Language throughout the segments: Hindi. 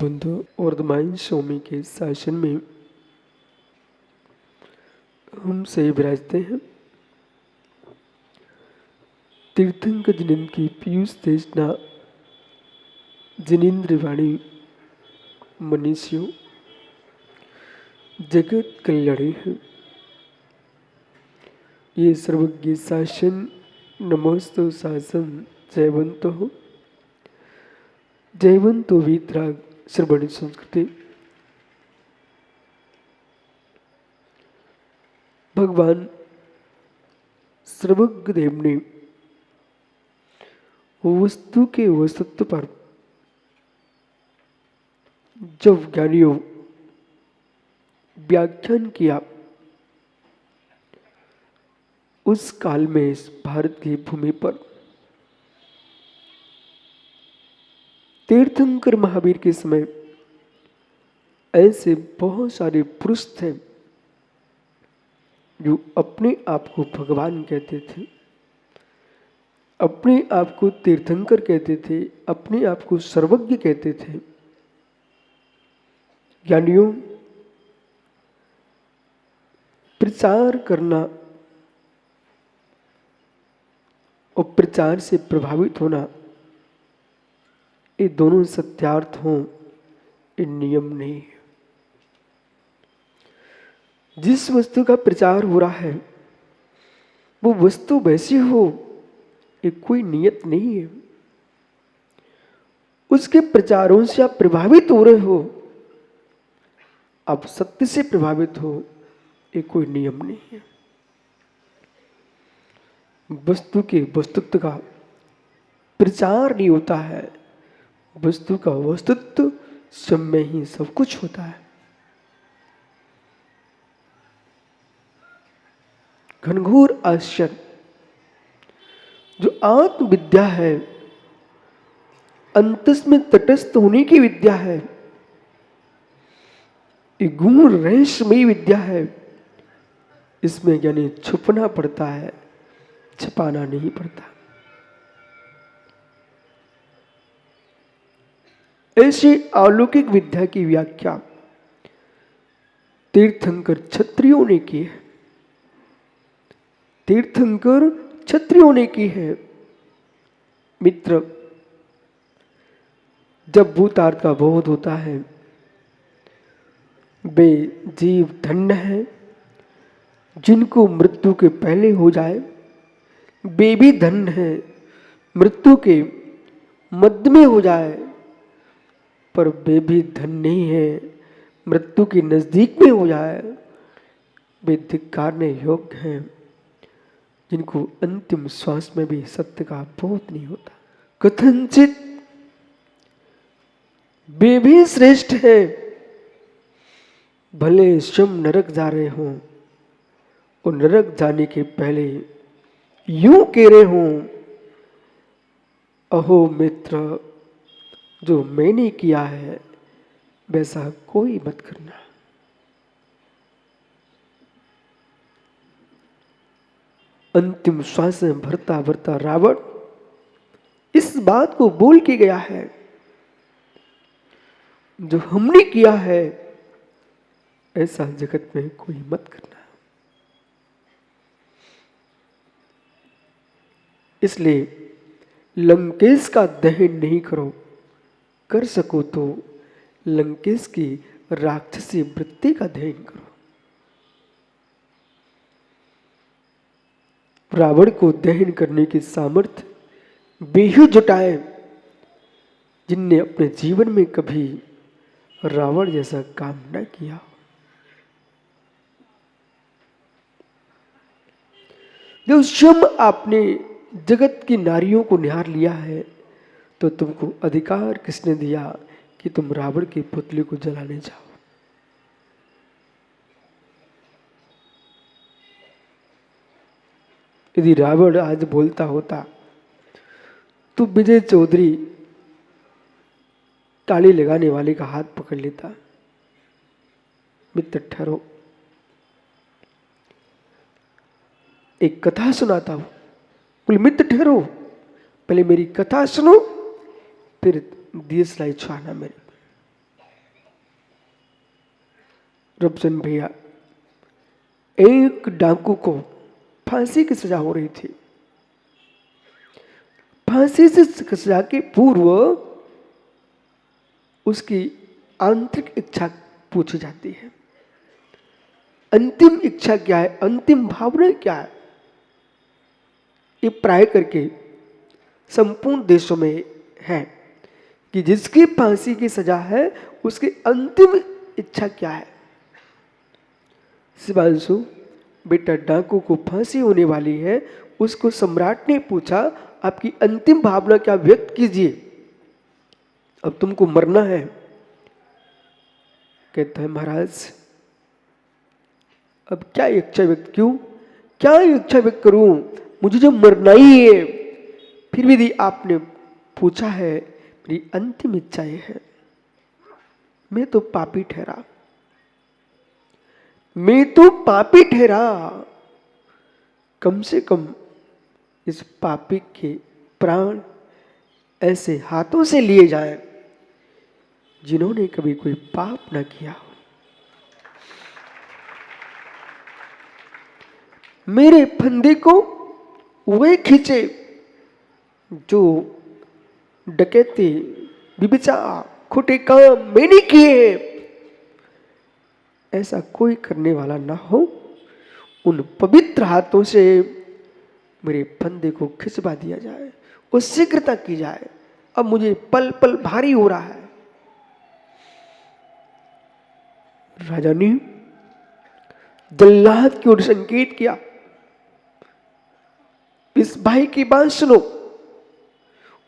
बंधु वर्धमान स्वामी के शासन में हम सही विराजते हैं। तीर्थंकर जिनेन्द्र की पीयूष देशना जिनेन्द्र वाणी मनीषियों जगत कल्याणी है। ये सर्वज्ञ शासन नमोस्तु शासन जयवंतो हो, जयवंतो वीतराग श्रवण संस्कृति। भगवान सर्वज्ञ देव ने वस्तु के वस्तुत्व पर जब ज्ञानियों व्याख्यान किया, उस काल में इस भारत की भूमि पर तीर्थंकर महावीर के समय ऐसे बहुत सारे पुरुष थे जो अपने आप को भगवान कहते थे, अपने आप को तीर्थंकर कहते थे, अपने आप को सर्वज्ञ कहते थे। ज्ञानियों प्रचार करना और प्रचार से प्रभावित होना, ये दोनों सत्यार्थ हों, ये नियम नहीं है। जिस वस्तु का प्रचार हो रहा है वो वस्तु वैसी हो, ये कोई नियत नहीं है। उसके प्रचारों से आप प्रभावित हो रहे हो, आप सत्य से प्रभावित हो, ये कोई नियम नहीं है। वस्तु के वस्तुत्व का प्रचार नहीं होता है, वस्तु का वस्तुत्व सब में ही सब कुछ होता है। घनघोर आश्चर्य जो आत्मविद्या है, अंतस में तटस्थ होने की विद्या है, ये गूढ़ रहस्यमयी विद्या है। इसमें यानी छुपना पड़ता है, छुपाना नहीं पड़ता। ऐसी अलौकिक विद्या की व्याख्या तीर्थंकर क्षत्रियों ने की है। तीर्थंकर क्षत्रियों ने की है। मित्र, जब भूतार्थ का बोध होता है, वे जीव धन्य है जिनको मृत्यु के पहले हो जाए, वे भी धन्य है मृत्यु के मध्य में हो जाए, पर वे भी धन्य नहीं है मृत्यु के नजदीक में हो जाए। वे धिक्कारने योग्य हैं जिनको अंतिम श्वास में भी सत्य का बोध नहीं होता। कथनचित वे भी श्रेष्ठ है, भले स्वयं नरक जा रहे हों और नरक जाने के पहले यूं कह रहे हों, अहो मित्र, जो मैंने किया है वैसा कोई मत करना। अंतिम श्वास में भरता भरता रावण इस बात को बोल के गया है, जो हमने किया है ऐसा जगत में कोई मत करना। इसलिए लंकेश का दहन नहीं करो, कर सको तो लंकेश की राक्षसी वृत्ति का दहन करो। रावण को दहन करने की सामर्थ्य वे ही जुटाए जिनने अपने जीवन में कभी रावण जैसा काम न किया। जब स्वयं आपने जगत की नारियों को निहार लिया है, तो तुमको अधिकार किसने दिया कि तुम रावण के पुतले को जलाने जाओ? यदि रावण आज बोलता होता तो विजय चौधरी ताली लगाने वाले का हाथ पकड़ लेता, मित्र ठहरो, एक कथा सुनाता हूं। बोले मित्र ठहरो, पहले मेरी कथा सुनो, फिर दिए सलाई छुआना मेरे। रबजन भैया, एक डाकू को फांसी की सजा हो रही थी। फांसी से सजा के पूर्व उसकी आंतरिक इच्छा पूछी जाती है। अंतिम इच्छा क्या है, अंतिम भावना क्या है, ये प्राय करके संपूर्ण देशों में है कि जिसकी फांसी की सजा है उसकी अंतिम इच्छा क्या है। शिवांशु, बेटा डाकू को फांसी होने वाली है, उसको सम्राट ने पूछा आपकी अंतिम भावना क्या, व्यक्त कीजिए, अब तुमको मरना है। कहता है महाराज अब क्या इच्छा व्यक्त, क्यों क्या इच्छा व्यक्त करूं, मुझे जो मरना ही है, फिर भी आपने पूछा है, मेरी अंतिम इच्छा ये है, मैं तो पापी ठहरा, मैं तो पापी ठहरा, कम से कम इस पापी के प्राण ऐसे हाथों से लिए जाएं जिन्होंने कभी कोई पाप न किया हो। मेरे फंदे को वे खींचे जो डकैती, व्यभिचार, खोटे काम मैंने किए हैं, ऐसा कोई करने वाला ना हो। उन पवित्र हाथों से मेरे फंदे को खिंचवा दिया जाए, उस शीघ्रता की जाए, अब मुझे पल पल भारी हो रहा है। राजा ने जल्लाद की ओर संकेत किया, इस भाई की बात सुनो,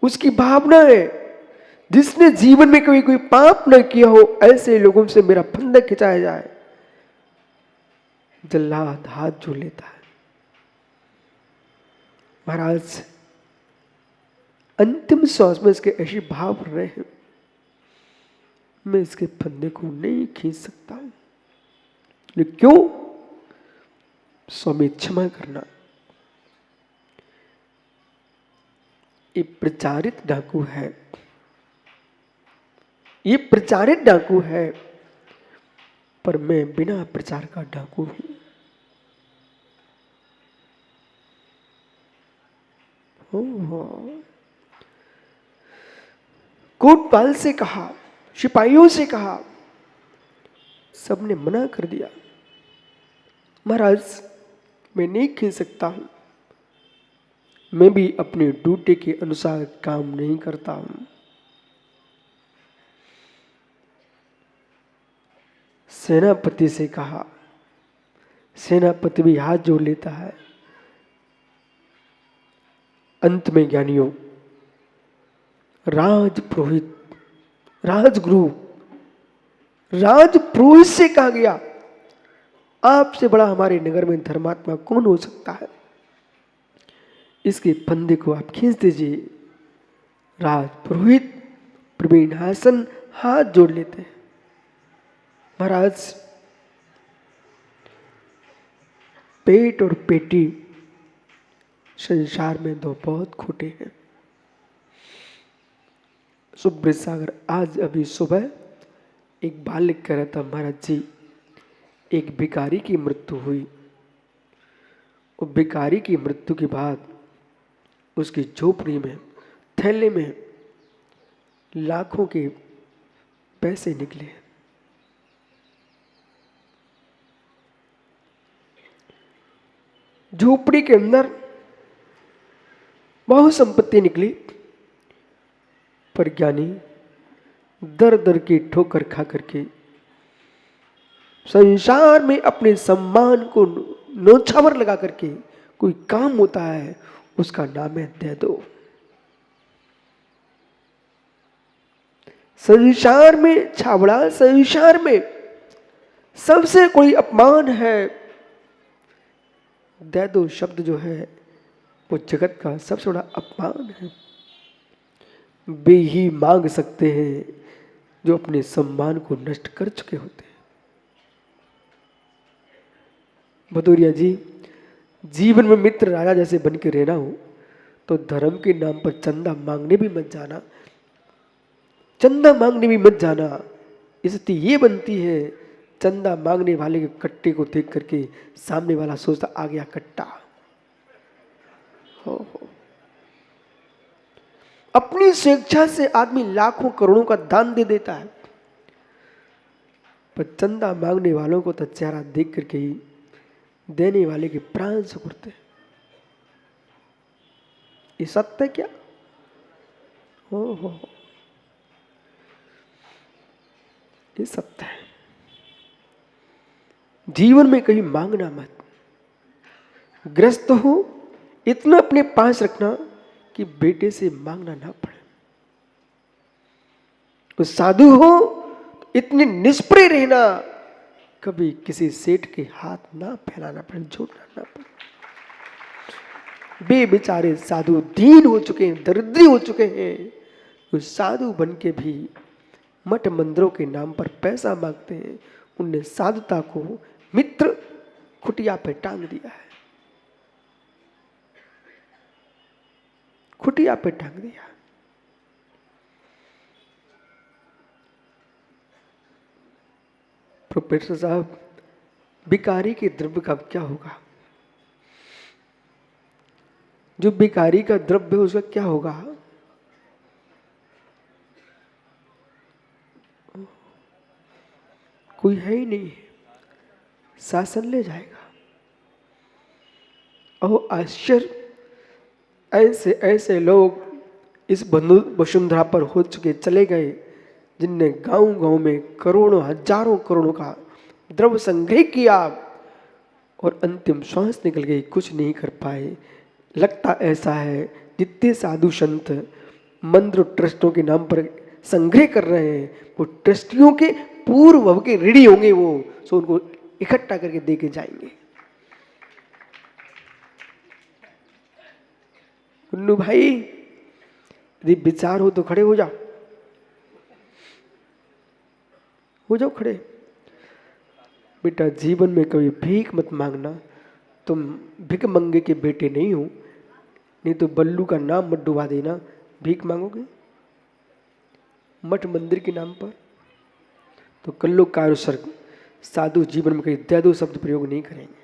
उसकी भावना है, जिसने जीवन में कभी कोई पाप न किया हो ऐसे लोगों से मेरा फंदा खिंचाया जाए। जल्लाद हाथ जोड़ लेता है, महाराज अंतिम श्वास में इसके ऐसे भाव भर रहे हैं, मैं इसके फंदे को नहीं खींच सकता हूं। लेकिन क्यों? स्वामी क्षमा करना, ये प्रचारित डाकू है, ये प्रचारित डाकू है, पर मैं बिना प्रचार का डाकू हूं। कोतवाल से कहा, सिपाहियों से कहा, सबने मना कर दिया, महाराज मैं नहीं खींच सकता हूं, मैं भी अपने ड्यूटी के अनुसार काम नहीं करता हूं। सेनापति से कहा, सेनापति भी हाथ जोड़ लेता है। अंत में ज्ञानियों, राजपुरोहित, राजगुरु, राजपुरोहित से कहा गया, आपसे बड़ा हमारे नगर में धर्मात्मा कौन हो सकता है, इसके फंदे को आप खींच दीजिए। राजपुरोहित प्रवीण हासन हाथ जोड़ लेते हैं, महाराज पेट और पेटी संसार में दो बहुत खोटे हैं। सुब्रत सागर आज अभी सुबह एक बाल लिख कर रहा था, महाराज जी एक भिखारी की मृत्यु हुई, और भिखारी की मृत्यु के बाद उसकी झोपड़ी में थैले में लाखों के पैसे निकले। झोपड़ी के अंदर बहुत संपत्ति निकली, पर ज्ञानी दर दर की ठोकर खा करके संसार में अपने सम्मान को नौछावर लगा करके कोई काम होता है, उसका नाम है दे दो। संसार में छावड़ा, संसार में सबसे कोई अपमान है, दे दो शब्द जो है वो जगत का सबसे बड़ा अपमान है। वे ही मांग सकते हैं जो अपने सम्मान को नष्ट कर चुके होते हैं। भदौरिया जी, जीवन में मित्र राजा जैसे बन के रहना हो तो धर्म के नाम पर चंदा मांगने भी मत जाना, चंदा मांगने भी मत जाना। स्थिति ये बनती है चंदा मांगने वाले के कट्टे को देख करके सामने वाला सोचता आ गया कट्टा। हो। अपनी स्वेच्छा से आदमी लाखों करोड़ों का दान दे देता है, पर चंदा मांगने वालों को तो चेहरा देख करके ही देने वाले के प्राण सिकुड़ते हैं। ये सत्य है क्या? हो, ये सत्य है। जीवन में कहीं मांगना मत। ग्रस्त हो इतना अपने पास रखना कि बेटे से मांगना ना पड़े। तो साधु हो इतने निष्प्रिय रहना, कभी किसी सेठ के हाथ ना फैलाना पड़े, जोड़ना ना पड़े। बेचारे साधु दीन हो चुके हैं, दरिद्री हो चुके हैं, तो साधु बन के भी मठ मंदिरों के नाम पर पैसा मांगते हैं। उनने साधुता को मित्र खुटिया पे टांग दिया है, खुटिया पे टांग दिया। प्रोफेसर साहब, भिखारी के द्रव्य का क्या होगा? जो भिखारी का द्रव्य है उसका क्या होगा? कोई है ही नहीं, शासन ले जाएगा। और आश्चर्य, ऐसे ऐसे लोग इस वसुंधरा पर हो चुके चले गए, जिनने गांव गांव में करोड़ों हजारों करोड़ों का द्रव्य संग्रह किया और अंतिम श्वास निकल गई, कुछ नहीं कर पाए। लगता ऐसा है जितने साधु संत मंदिर ट्रस्टों के नाम पर संग्रह कर रहे हैं, वो ट्रस्टियों के पूर्व भव के ऋणी होंगे, वो सो उनको इकट्ठा करके दे के जाएंगे। कुन्नू भाई, यदि विचार हो तो खड़े हो जाओ, हो जाओ खड़े। बेटा, जीवन में कभी भीख मत मांगना। तुम भिख मंगे के बेटे नहीं हो, नहीं तो बल्लू का नाम मत डुबा देना। भीख मांगोगे मठ मंदिर के नाम पर तो कल्लो कारो सर्ग। साधु जीवन में कहीं दया दो शब्द प्रयोग नहीं करेंगे।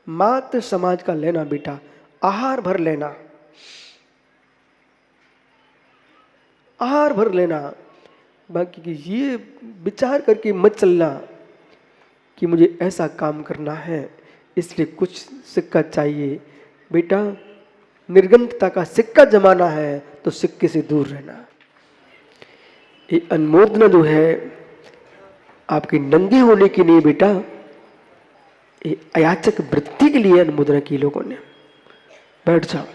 मात्र समाज का लेना बेटा, आहार भर लेना, आहार भर लेना। बाकी की ये विचार करके मत चलना कि मुझे ऐसा काम करना है इसलिए कुछ सिक्का चाहिए। बेटा, निर्गंतता का सिक्का जमाना है तो सिक्के से दूर रहना। ये अनुमोदना जो है आपके नंगे होने की नहीं बेटा, ये अयाचक वृत्ति के लिए अनुमोदना की लोगों ने। बैठ जाओ।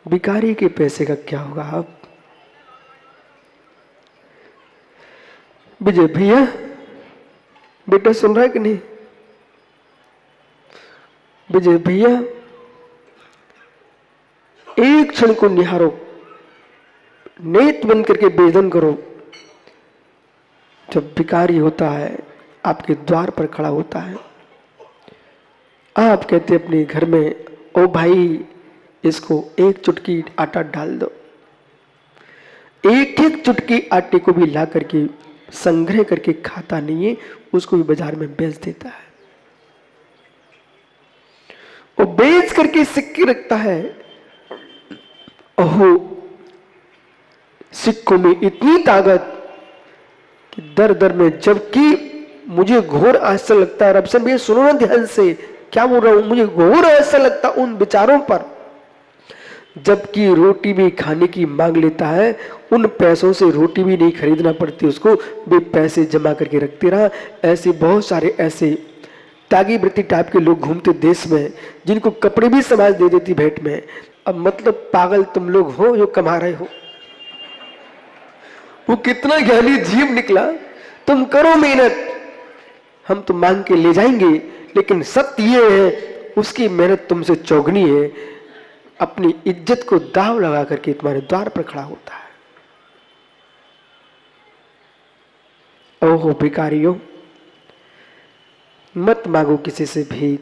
भिखारी के पैसे का क्या होगा? आप विजय भैया, बेटा सुन रहा है कि नहीं? विजय भैया, एक क्षण को निहारो, नेत बंद करके वेदन करो। जब भिखारी होता है, आपके द्वार पर खड़ा होता है, आप कहते अपने घर में, ओ भाई इसको एक चुटकी आटा डाल दो। एक एक चुटकी आटे को भी ला करके संग्रह करके खाता नहीं है, उसको भी बाजार में बेच देता है। वो बेच करके सिक्के रखता है। ओहो, सिक्कों में इतनी ताकत कि दर दर में, जबकि मुझे घोर आश्चर्य लगता है। रब से भैया सुनो ना ध्यान से, क्या बोल रहा हूं। मुझे घोर आश्चर्य लगता उन विचारों पर, जबकि रोटी भी खाने की मांग लेता है, उन पैसों से रोटी भी नहीं खरीदना पड़ती उसको, वे पैसे जमा करके रखते रहा। ऐसे बहुत सारे ऐसे त्यागी वृत्ति टाइप के लोग घूमते देश में, जिनको कपड़े भी समाज दे देती भेंट में। अब मतलब पागल तुम लोग हो जो कमा रहे हो। वो कितना ज्ञानी जीव निकला। तुम करो मेहनत, हम तो मांग के ले जाएंगे, लेकिन सत्य ये है उसकी मेहनत तुमसे चौगनी है। अपनी इज्जत को दाव लगा करके तुम्हारे द्वार पर खड़ा होता है। ओहो भिखारियों, मत मांगो किसी से भीख,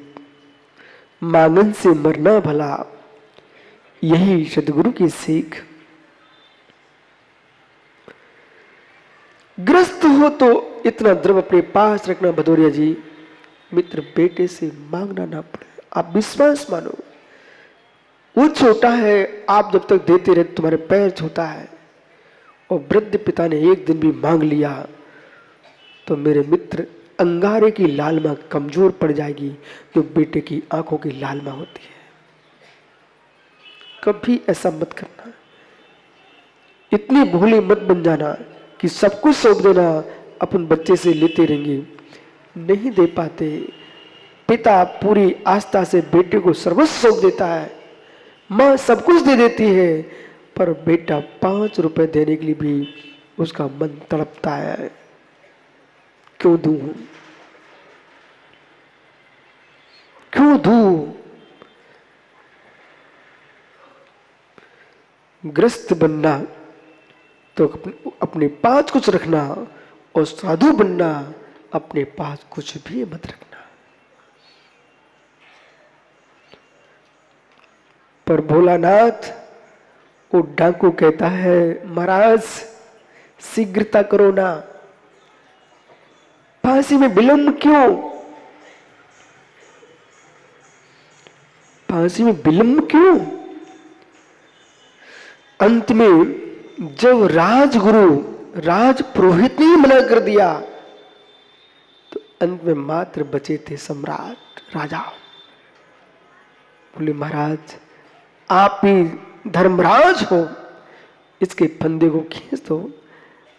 मांगन से मरना भला, यही सदगुरु की सीख। ग्रस्त हो तो इतना द्रव्य अपने पास रखना भदौरिया जी, मित्र बेटे से मांगना ना पड़े। आप विश्वास मानो, वो छोटा है, आप जब तक देते रहे तुम्हारे पैर छूता है। और वृद्ध पिता ने एक दिन भी मांग लिया तो मेरे मित्र अंगारे की लालमा कमजोर पड़ जाएगी जो बेटे की आंखों की लालमा होती है। कभी ऐसा मत करना, इतनी भोली मत बन जाना कि सब कुछ सौंप देना, अपन बच्चे से लेते रहेंगे। नहीं दे पाते। पिता पूरी आस्था से बेटे को सर्वस्व सौंप देता है, माँ सब कुछ दे देती है, पर बेटा 5 रुपए देने के लिए भी उसका मन तड़पता है। क्यों दूं, क्यों दूं? ग्रस्त बनना तो अपने पास कुछ रखना, और साधु बनना अपने पास कुछ भी मत रखना। पर भोलानाथ वो डाकू कहता है, महाराज शीघ्रता करो ना, फांसी में विलंब क्यों? फांसी में विलंब क्यों? अंत में जब राजगुरु राज पुरोहित ने मना कर दिया तो अंत में मात्र बचे थे सम्राट राजा। बोले महाराज आप ही धर्मराज हो, इसके फंदे को खींच दो।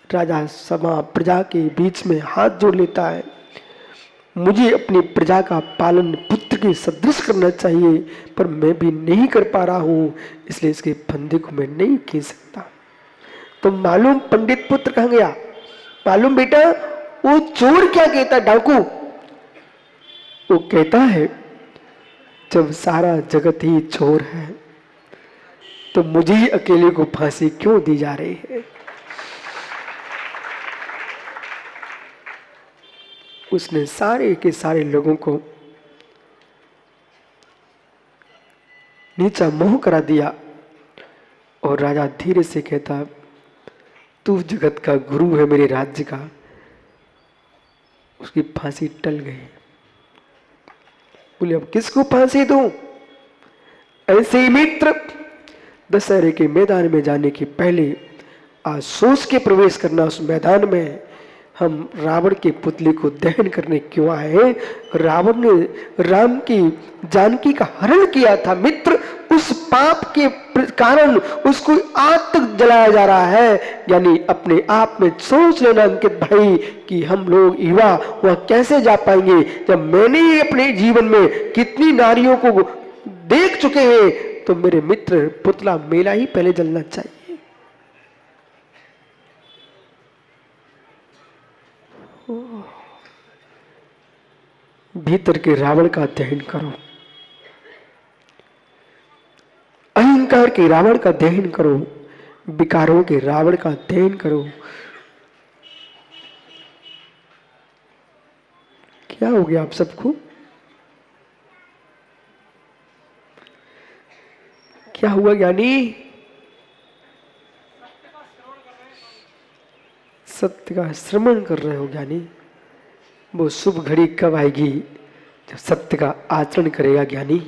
राजा सभा प्रजा के बीच में हाथ जोड़ लेता है, मुझे अपनी प्रजा का पालन पुत्र के सदृश करना चाहिए, पर मैं भी नहीं कर पा रहा हूं, इसलिए इसके फंदे को मैं नहीं खींच सकता। तो मालूम पंडित पुत्र कहां गया? मालूम बेटा वो चोर क्या कहता, डाकू वो कहता है जब सारा जगत ही चोर है तो मुझे ही अकेले को फांसी क्यों दी जा रही है? उसने सारे के सारे लोगों को नीचा मोह करा दिया। और राजा धीरे से कहता, तू जगत का गुरु है मेरे राज्य का। उसकी फांसी टल गई। बोले अब किसको फांसी दूं? ऐसे ही मित्र दशहरे के मैदान में जाने के पहले आज सोच के प्रवेश करना उस मैदान में, हम रावण के पुतले को दहन करने क्यों आए? रावण ने राम की जानकी का हरण किया था मित्र, उस पाप के कारण उसको आज तक जलाया जा रहा है। यानी अपने आप में सोच लेना अंकित भाई कि हम लोग युवा वह कैसे जा पाएंगे जब मैंने ही अपने जीवन में कितनी नारियों को देख चुके हैं। तो मेरे मित्र पुतला मेला ही पहले जलना चाहिए। भीतर के रावण का दहन करो, अहंकार के रावण का दहन करो, विकारों के रावण का दहन करो। क्या हो गया आप सबको? क्या हुआ ज्ञानी? सत्य का श्रवण कर रहे हो ज्ञानी। वो शुभ घड़ी कब आएगी जब सत्य का आचरण करेगा ज्ञानी?